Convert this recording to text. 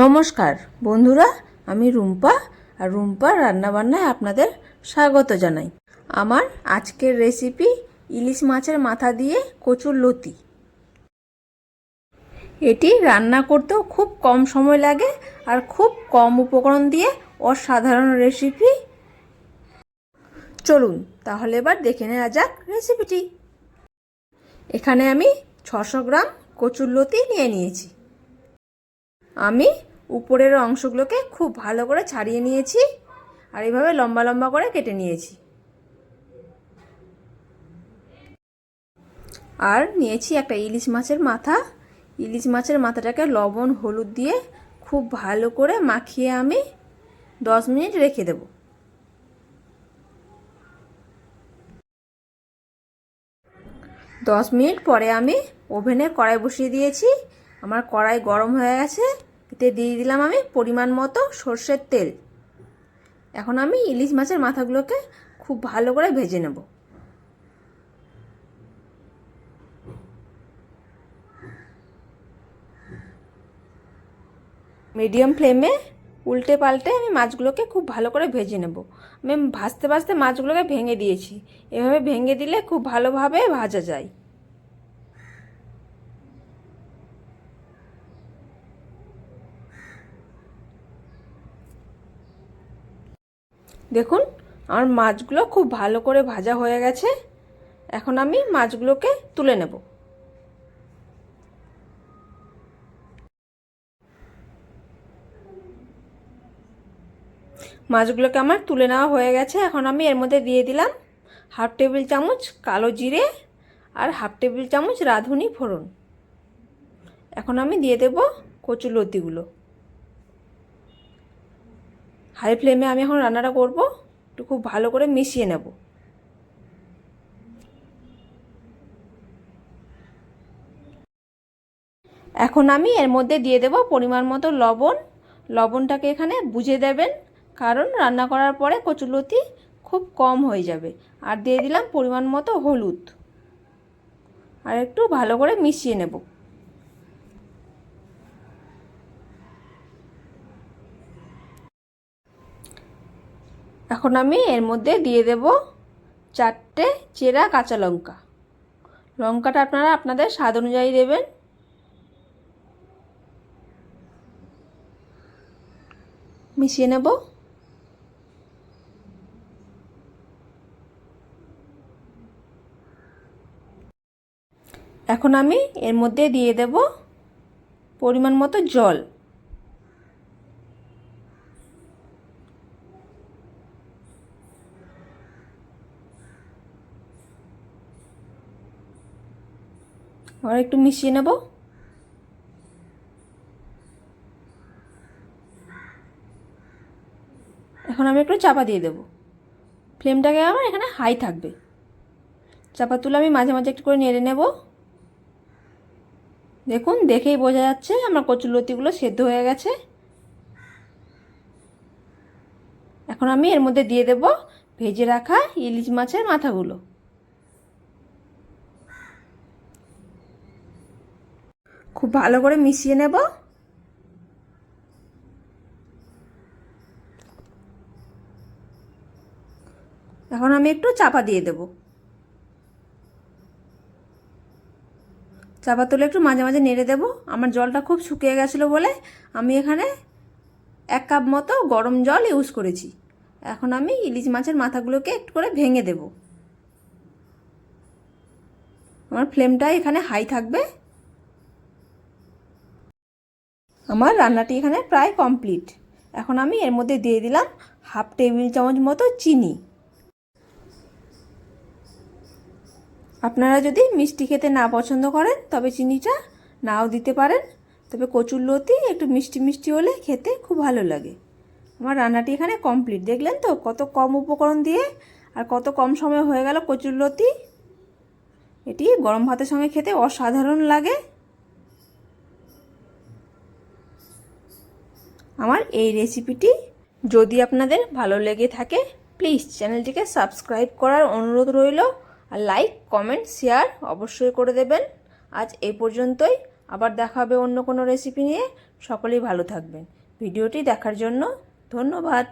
নমস্কার বন্ধুরা, আমি রুম্পা আর রুম্পা রান্নাবান্নায় আপনাদের স্বাগত জানাই। আমার আজকের রেসিপি ইলিশ মাছের মাথা দিয়ে কচুরলতি। এটি রান্না করতেও খুব কম সময় লাগে আর খুব কম উপকরণ দিয়ে অসাধারণ রেসিপি। চলুন তাহলে এবার দেখে নেওয়া যাক রেসিপিটি। এখানে আমি 600 গ্রাম কচুরলতি নিয়ে নিয়েছি। আমি উপরের অংশগুলোকে খুব ভালো করে ছাড়িয়ে নিয়েছি আর এইভাবে লম্বা লম্বা করে কেটে নিয়েছি। আর নিয়েছি একটা ইলিশ মাছের মাথা। ইলিশ মাছের মাথাটাকে লবণ হলুদ দিয়ে খুব ভালো করে মাখিয়ে আমি 10 মিনিট রেখে দেব। দশ মিনিট পরে আমি ওভেনে কড়াই বসিয়ে দিয়েছি। আমার কড়াই গরম হয়ে গেছে। এতে দিয়ে দিলাম আমি পরিমাণ মতো সর্ষের তেল। এখন আমি ইলিশ মাছের মাথাগুলোকে খুব ভালো করে ভেজে নেব। মিডিয়াম ফ্লেমে উল্টে পাল্টে আমি মাছগুলোকে খুব ভালো করে ভেজে নেব। আমি ভাজতে ভাজতে মাছগুলোকে ভেঙে দিয়েছি। এভাবে ভেঙে দিলে খুব ভালোভাবে ভাজা যায়। দেখুন আমার মাছগুলো খুব ভালো করে ভাজা হয়ে গেছে। এখন আমি মাছগুলোকে তুলে নেব। মাছগুলোকে আমার তুলে নেওয়া হয়ে গেছে। এখন আমি এর মধ্যে দিয়ে দিলাম 1/2 টেবিল চামচ কালো জিরে আর 1/2 টেবিল চামচ রাঁধুনি ফোড়ন। এখন আমি দিয়ে দেব কচুরলতিগুলো। হাই ফ্লেমে আমি এখন রান্নাটা করব। একটু খুব ভালো করে মিশিয়ে নেব। এখন আমি এর মধ্যে দিয়ে দেব পরিমাণ মতো লবণ। লবণটাকে এখানে বুঝে দেবেন, কারণ রান্না করার পরে কচুরলতি খুব কম হয়ে যাবে। আর দিয়ে দিলাম পরিমাণ মতো হলুদ। আর একটু ভালো করে মিশিয়ে নেব। এখন আমি এর মধ্যে দিয়ে দেব 4টে চেরা কাঁচা লঙ্কা। লঙ্কাটা আপনারা আপনাদের স্বাদ অনুযায়ী দেবেন। মিশিয়ে নেব। এখন আমি এর মধ্যে দিয়ে দেব পরিমাণ মতো জল। আবার একটু মিশিয়ে নেব। এখন আমি একটু চাপা দিয়ে দেব। ফ্লেমটাকে আমার এখানে হাই থাকবে। চাপা তুলে আমি মাঝে মাঝে একটু করে নেড়ে নেব। দেখুন, দেখেই বোঝা যাচ্ছে আমার কচুরলতিগুলো সেদ্ধ হয়ে গেছে। এখন আমি এর মধ্যে দিয়ে দেব ভেজে রাখা ইলিশ মাছের মাথাগুলো। খুব ভালো করে মিশিয়ে নেব। এখন আমি একটু চাপা দিয়ে দেব। চাপা তুলে একটু মাঝে মাঝে নেড়ে দেব। আমার জলটা খুব শুকিয়ে গেছিলো বলে আমি এখানে 1 কাপ মতো গরম জল ইউজ করেছি। এখন আমি ইলিশ মাছের মাথাগুলোকে একটু করে ভেঙে দেব। আমার ফ্লেমটা এখানে হাই থাকবে। আমার রান্নাটি এখানে প্রায় কমপ্লিট। এখন আমি এর মধ্যে দিয়ে দিলাম 1/2 টেবিল চামচ মতো চিনি। আপনারা যদি মিষ্টি খেতে না পছন্দ করেন তবে চিনিটা নাও দিতে পারেন। তবে কচুরলতি একটু মিষ্টি মিষ্টি হলে খেতে খুব ভালো লাগে। আমার রান্নাটি এখানে কমপ্লিট। দেখলেন তো কত কম উপকরণ দিয়ে আর কত কম সময়ে হয়ে গেল কচুরলতি। এটি গরম ভাতের সঙ্গে খেতে অসাধারণ লাগে। আমার এই রেসিপিটি যদি আপনাদের ভালো লেগে থাকে প্লিজ চ্যানেলটিকে সাবস্ক্রাইব করার অনুরোধ রইল। আর লাইক কমেন্ট শেয়ার অবশ্যই করে দেবেন। আজ এই পর্যন্তই। আবার দেখা হবে অন্য কোনো রেসিপি নিয়ে। সকলেই ভালো থাকবেন। ভিডিওটি দেখার জন্য ধন্যবাদ।